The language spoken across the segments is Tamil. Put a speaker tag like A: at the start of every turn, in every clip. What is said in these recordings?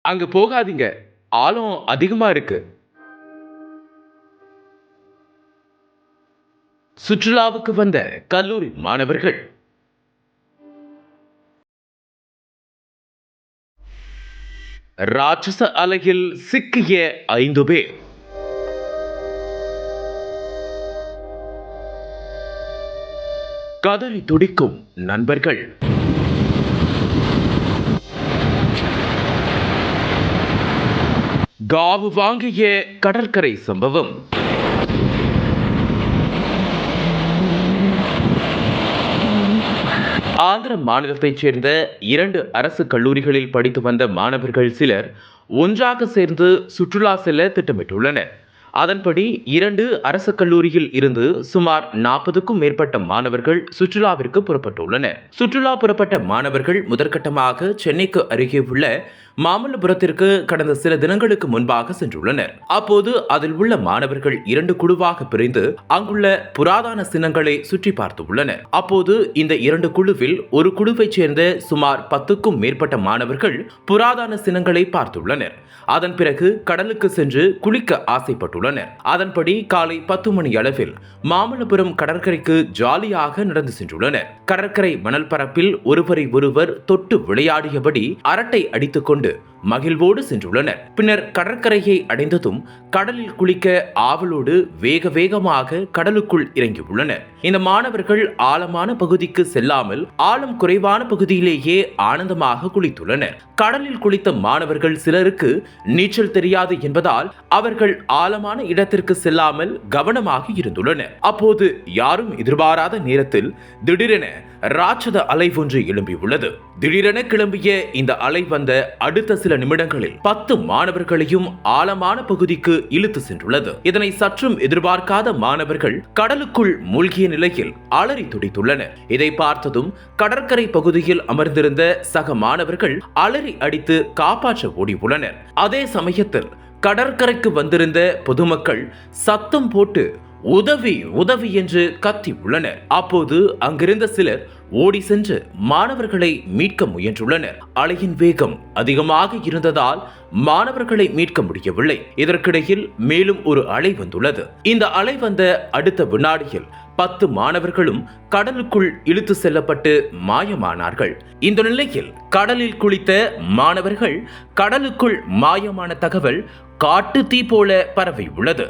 A: அங்க போகாதீங்க. ஆழம் அதிகமா இருக்கு. சுற்றுலாவுக்கு வந்த கல்லூரி மாணவர்கள் ராட்சச அலையில் சிக்கிய 5 பேர். கதறி துடிக்கும் நண்பர்கள். காவு வாங்கிய கடற்கரை சம்பவம். ஆந்திர மாநிலத்தைச் சேர்ந்த 2 அரசு கல்லூரிகளில் படித்து வந்த மாணவர்கள் சிலர் ஒன்றாக சேர்ந்து சுற்றுலா செல்ல திட்டமிட்டுள்ளனர். அதன்படி 2 அரசு கல்லூரியில் இருந்து சுமார் 40க்கும் மேற்பட்ட மாணவர்கள் சுற்றுலாவிற்கு புறப்பட்டுள்ளனர். சுற்றுலா புறப்பட்ட மாணவர்கள் முதற்கட்டமாக சென்னைக்கு அருகே உள்ள மாமல்லபுரத்திற்கு கடந்த சில தினங்களுக்கு முன்பாக சென்றுள்ளனர். அப்போது அதில் உள்ள மாணவர்கள் 2 குழுவாக பிரிந்து அங்குள்ள புராதன சின்னங்களை சுற்றி பார்த்துள்ளனர். அப்போது இந்த 2 குழுவில் ஒரு குழுவைச் சேர்ந்த சுமார் 10க்கும் மேற்பட்ட மாணவர்கள் புராதன சின்னங்களை பார்த்துள்ளனர். அதன் பிறகு கடலுக்கு சென்று குளிக்க ஆசைப்பட்டுள்ளனர். அதன்படி காலை 10 மணி அளவில் மாமல்லபுரம் கடற்கரைக்கு ஜாலியாக நடந்து சென்றுள்ளனர். கடற்கரை மணல் பரப்பில் ஒருவரை ஒருவர் தொட்டு விளையாடியபடி அரட்டை அடித்துக் கொண்டு மகிழ்வோடு சென்றுள்ளனர். பின்னர் கடற்கரையை அடைந்ததும் கடலில் குளிக்க ஆவலோடு வேக வேகமாக கடலுக்குள் இறங்கியுள்ளனர். இந்த மாணவர்கள் ஆழமான பகுதிக்கு செல்லாமல் ஆழம் குறைவான பகுதியிலேயே ஆனந்தமாக குளித்துள்ளனர். கடலில் குளித்த மாணவர்கள் சிலருக்கு நீச்சல் தெரியாது என்பதால் அவர்கள் ஆழமான இடத்திற்கு செல்லாமல் கவனமாக இருந்துள்ளனர். அப்போது யாரும் எதிர்பாராத நேரத்தில் திடீரென ராட்சத அலை ஒன்று எழும்பியுள்ளது. திடீரென கிளம்பிய இந்த அலை வந்த அடுத்த சில நிமிடங்களில் 10 மாணவர்களையும் ஆழமான பகுதிக்கு இழுத்து சென்றுள்ளது. இதனை சற்றும் எதிர்பார்க்காத மாணவர்கள் கடலுக்குள் மூழ்கிய நிலையில் அலறி துடித்துள்ளனர். இதை பார்த்ததும் கடற்கரை பகுதியில் அமர்ந்திருந்த சக மாணவர்கள் அலறி அடித்து காப்பாற்ற ஓடியுள்ளனர். அதே சமயத்தில் கடற்கரைக்கு வந்திருந்த பொதுமக்கள் சத்தம் போட்டு உதவி உதவி என்று கத்தி உள்ளனர். அப்போது அங்கிருந்த சிலர் ஓடி சென்று மாணவர்களை மீட்க முயன்றுள்ளனர். அலையின் வேகம் அதிகமாக இருந்ததால் மாணவர்களை மீட்க முடியவில்லை. இதற்கிடையில் மேலும் ஒரு அலை வந்துள்ளது. இந்த அலை வந்த அடுத்த வினாடியில் 10 மாணவர்களும் கடலுக்குள் இழுத்து செல்லப்பட்டு மாயமானார்கள். இந்த நிலையில் கடலில் குளித்த மாணவர்கள் கடலுக்குள் மாயமான தகவல் காட்டு தீ போல பரவி உள்ளது.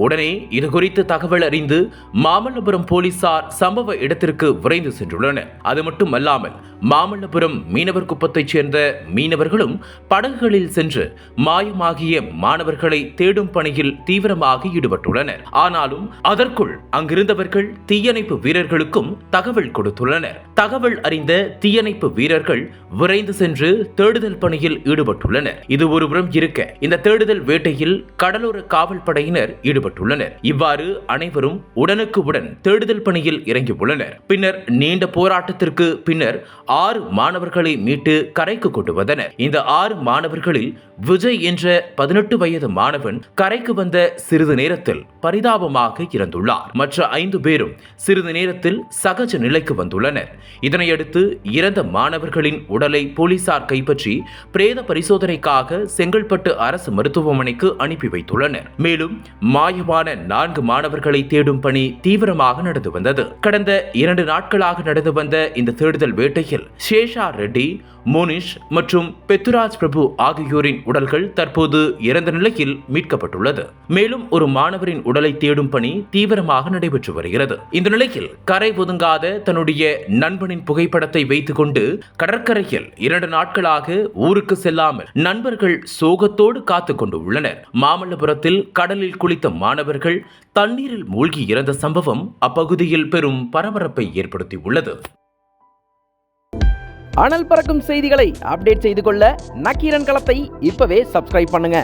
A: உடனே இது குறித்து தகவல் அறிந்து மாமல்லபுரம் போலீசார் சம்பவ இடத்திற்கு விரைந்து சென்றுள்ளனர். அது மட்டுமல்லாமல் மாமல்லபுரம் மீனவர் குப்பத்தைச் சேர்ந்த மீனவர்களும் படகுகளில் சென்று மாயமாகிய மாணவர்களை தேடும் பணியில் தீவிரமாக ஈடுபட்டுள்ளனர். ஆனாலும் அதற்குள் அங்கிருந்தவர்கள் தீயணைப்பு வீரர்களுக்கும் தகவல் கொடுத்துள்ளனர். தகவல் அறிந்த தீயணைப்பு வீரர்கள் விரைந்து சென்று தேடுதல் பணியில் ஈடுபட்டுள்ளனர். இது ஒருபுறம் இருக்க, இந்த தேடுதல் வேட்டையில் கடலோர காவல் படையினர் ஈடுபட்டுள்ளனர். இவ்வாறு அனைவரும் உடனுக்கு உடன் தேடுதல் பணியில் இறங்கியுள்ளனர். பின்னர் நீண்ட போராட்டத்திற்கு பின்னர் 6 மாணவர்களை மீட்டு கரைக்கு கொண்டு வந்தனர். இந்த 6 மாணவர்களில் விஜய் என்ற 18 வயது மாணவன் கரைக்கு வந்த சிறிது நேரத்தில் பரிதாபமாக இறந்துள்ளார். மற்ற 5 பேரும் சிறிது நேரத்தில் சகஜ நிலைக்கு வந்துள்ளனர். இதனையடுத்து இறந்த மாணவர்களின் உடலை போலீசார் கைப்பற்றி பிரேத பரிசோதனைக்காக செங்கல்பட்டு அரசு மருத்துவமனைக்கு அனுப்பி வைத்துள்ளனர். மேலும் மாயமான 4 மாணவர்களை தேடும் பணி தீவிரமாக நடந்து வந்தது. கடந்த 2 நாட்களாக நடந்து வந்த இந்த தேடுதல் வேட்டையில் சேஷா ரெட்டி, மோனிஷ் மற்றும் பெத்துராஜ் பிரபு ஆகியோரின் உடல்கள் தற்போது இறந்த நிலையில் மீட்கப்பட்டுள்ளது. மேலும் ஒரு மாணவரின் உடலை தேடும் பணி தீவிரமாக நடைபெற்று வருகிறது. இந்த நிலையில் கரை ஒதுங்காத தன்னுடைய நண்பனின் புகைப்படத்தை வைத்துக் கொண்டு கடற்கரையில் 2 நாட்களாக ஊருக்கு செல்லாமல் நண்பர்கள் சோகத்தோடு காத்துக் கொண்டு உள்ளனர். மாமல்லபுரத்தில் கடலில் குளித்த மாணவர்கள் தண்ணீரில் மூழ்கி இறந்த சம்பவம் அப்பகுதியில் பெரும் பரபரப்பை ஏற்படுத்தியுள்ளது.
B: அனல் பறக்கும் செய்திகளை அப்டேட் செய்து கொள்ள நக்கீரன் களத்தை இப்பவே சப்ஸ்கிரைப் பண்ணுங்க.